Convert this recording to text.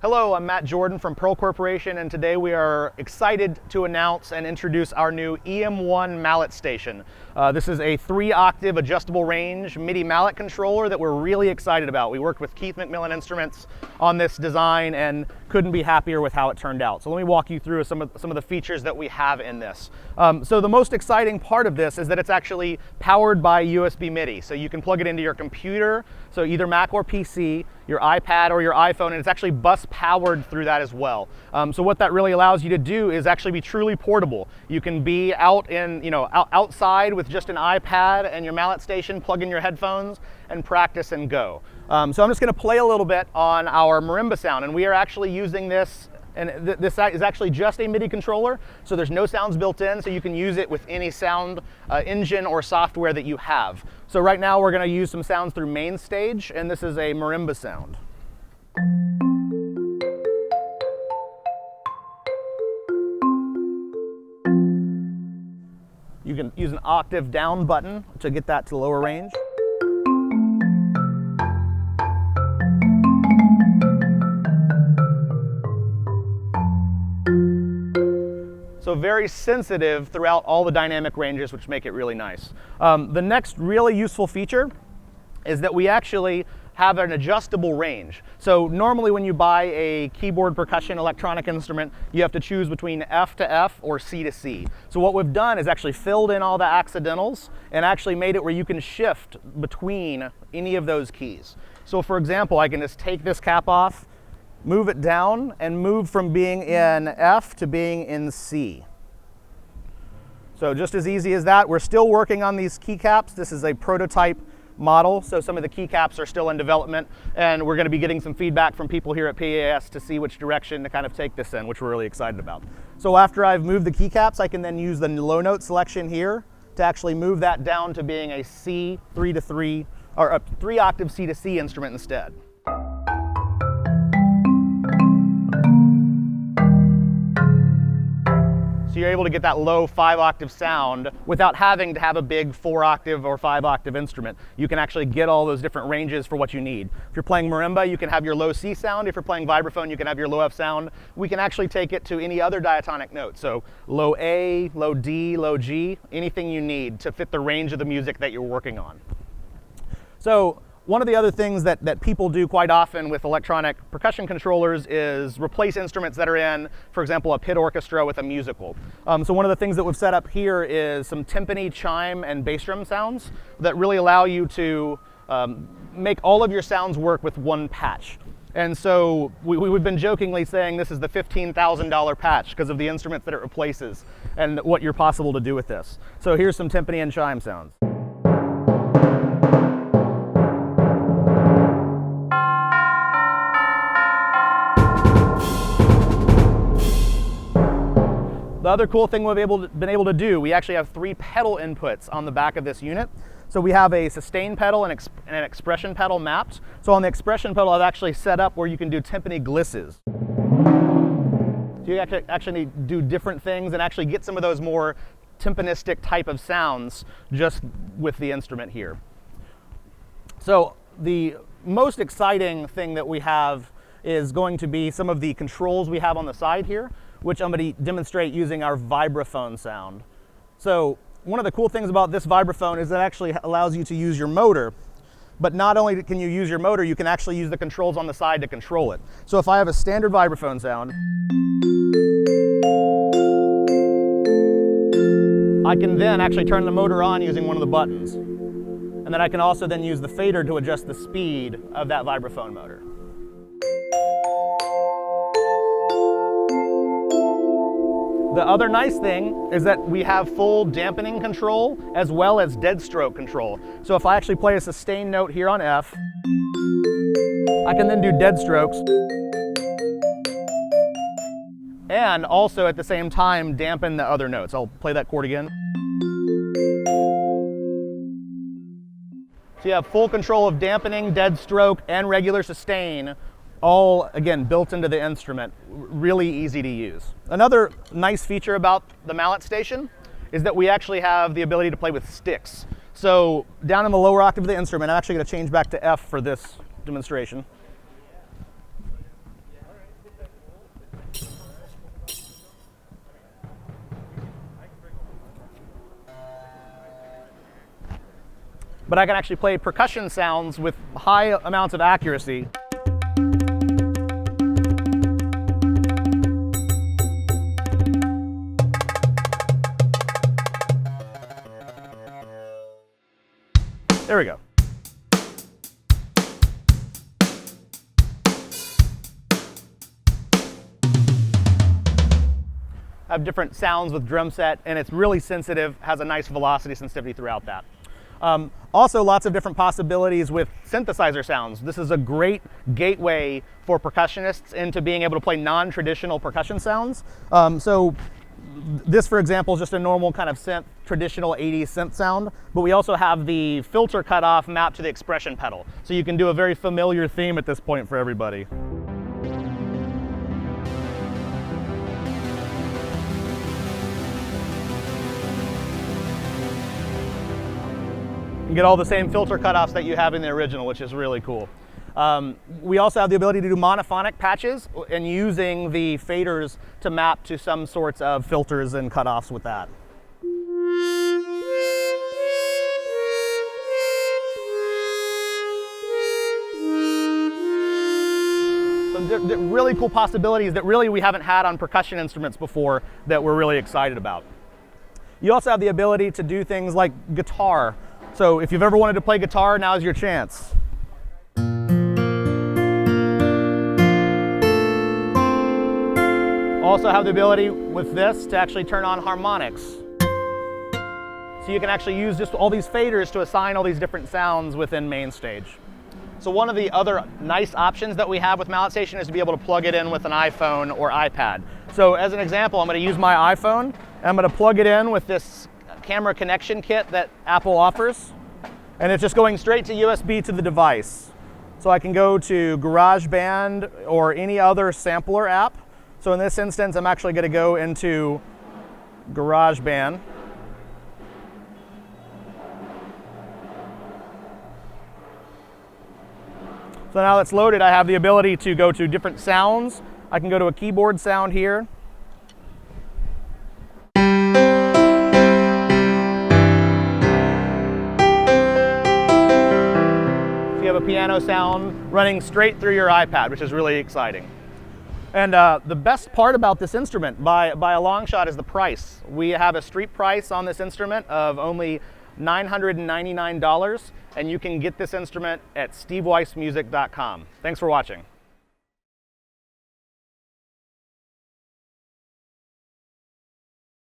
Hello, I'm Matt Jordan from Pearl Corporation, and today we are excited to announce and introduce our new EM1 Mallet Station. This is a 3-octave adjustable range MIDI Mallet Controller that we're really excited about. We worked with Keith McMillan Instruments on this design and couldn't be happier with how it turned out. So let me walk you through some of the features that we have in this. So the most exciting part of this is that it's actually powered by USB MIDI. So you can plug it into your computer, so either Mac or PC, your iPad or your iPhone, and it's actually bus powered through that as well. So what that really allows you to do is actually be truly portable. You can be out in, outside with just an iPad and your Mallet Station, plug in your headphones and practice and go. So I'm just going to play a little bit on our marimba sound, and we are actually using this, and this is actually just a MIDI controller, so there's no sounds built in, so you can use it with any sound engine or software that you have. So right now we're going to use some sounds through Main Stage, and this is a marimba sound. You can use an octave down button to get that to lower range. So very sensitive throughout all the dynamic ranges, which make it really nice. The next really useful feature is that we actually have an adjustable range. So normally when you buy a keyboard percussion electronic instrument, you have to choose between F to F or C to C. So what we've done is actually filled in all the accidentals and actually made it where you can shift between any of those keys. So for example, I can just take this cap off, move it down, and move from being in F to being in C. So just as easy as that. We're still working on these keycaps. This is a prototype model, so some of the keycaps are still in development, and we're going to be getting some feedback from people here at PAS to see which direction to kind of take this in, which we're really excited about. So after I've moved the keycaps, I can then use the low note selection here to actually move that down to being a C 3 to 3, or a 3-octave C to C instrument instead. So you're able to get that low 5-octave sound without having to have a big 4-octave or 5-octave instrument. You can actually get all those different ranges for what you need. If you're playing marimba, you can have your low C sound. If you're playing vibraphone, you can have your low F sound. We can actually take it to any other diatonic note. So low A, low D, low G, anything you need to fit the range of the music that you're working on. So one of the other things that people do quite often with electronic percussion controllers is replace instruments that are in, for example, a pit orchestra with a musical. So one of the things that we've set up here is some timpani, chime, and bass drum sounds that really allow you to make all of your sounds work with one patch. And so we've been jokingly saying this is the $15,000 patch because of the instruments that it replaces and what you're possible to do with this. So here's some timpani and chime sounds. The other cool thing we've been able to do, we actually have 3 pedal inputs on the back of this unit. So we have a sustain pedal and an expression pedal mapped. So on the expression pedal, I've actually set up where you can do timpani glisses. So you actually do different things and actually get some of those more tympanistic type of sounds just with the instrument here. So the most exciting thing that we have is going to be some of the controls we have on the side here, which I'm going to demonstrate using our vibraphone sound. So one of the cool things about this vibraphone is that it actually allows you to use your motor, but not only can you use your motor, you can actually use the controls on the side to control it. So if I have a standard vibraphone sound, I can then actually turn the motor on using one of the buttons. And then I can also then use the fader to adjust the speed of that vibraphone motor. The other nice thing is that we have full dampening control as well as dead stroke control. So if I actually play a sustained note here on F, I can then do dead strokes and also at the same time dampen the other notes. I'll play that chord again. So you have full control of dampening, dead stroke, and regular sustain, all, again, built into the instrument. Really easy to use. Another nice feature about the Mallet Station is that we actually have the ability to play with sticks. So down in the lower octave of the instrument, I'm actually going to change back to F for this demonstration. but I can actually play percussion sounds with high amounts of accuracy. There we go. I have different sounds with drum set, and it's really sensitive, has a nice velocity sensitivity throughout that. Also, lots of different possibilities with synthesizer sounds. This is a great gateway for percussionists into being able to play non-traditional percussion sounds. So this, for example, is just a normal kind of synth, traditional 80s synth sound, but we also have the filter cutoff mapped to the expression pedal. So you can do a very familiar theme at this point for everybody. You get all the same filter cutoffs that you have in the original, which is really cool. We also have the ability to do monophonic patches and using the faders to map to some sorts of filters and cutoffs with that. Some really cool possibilities that really we haven't had on percussion instruments before that we're really excited about. You also have the ability to do things like guitar. So if you've ever wanted to play guitar, now's your chance. Also have the ability with this to actually turn on harmonics. So you can actually use just all these faders to assign all these different sounds within main stage. So one of the other nice options that we have with MalletSTATIon is to be able to plug it in with an iPhone or iPad. So as an example, I'm going to use my iPhone, and I'm going to plug it in with this camera connection kit that Apple offers, and it's just going straight to USB to the device. So I can go to GarageBand or any other sampler app. So in this instance, I'm actually going to go into GarageBand. So now that's loaded, I have the ability to go to different sounds. I can go to a keyboard sound here. You have a piano sound running straight through your iPad, which is really exciting. And the best part about this instrument, by a long shot, is the price. We have a street price on this instrument of only $999, and you can get this instrument at steveweissmusic.com. Thanks for watching.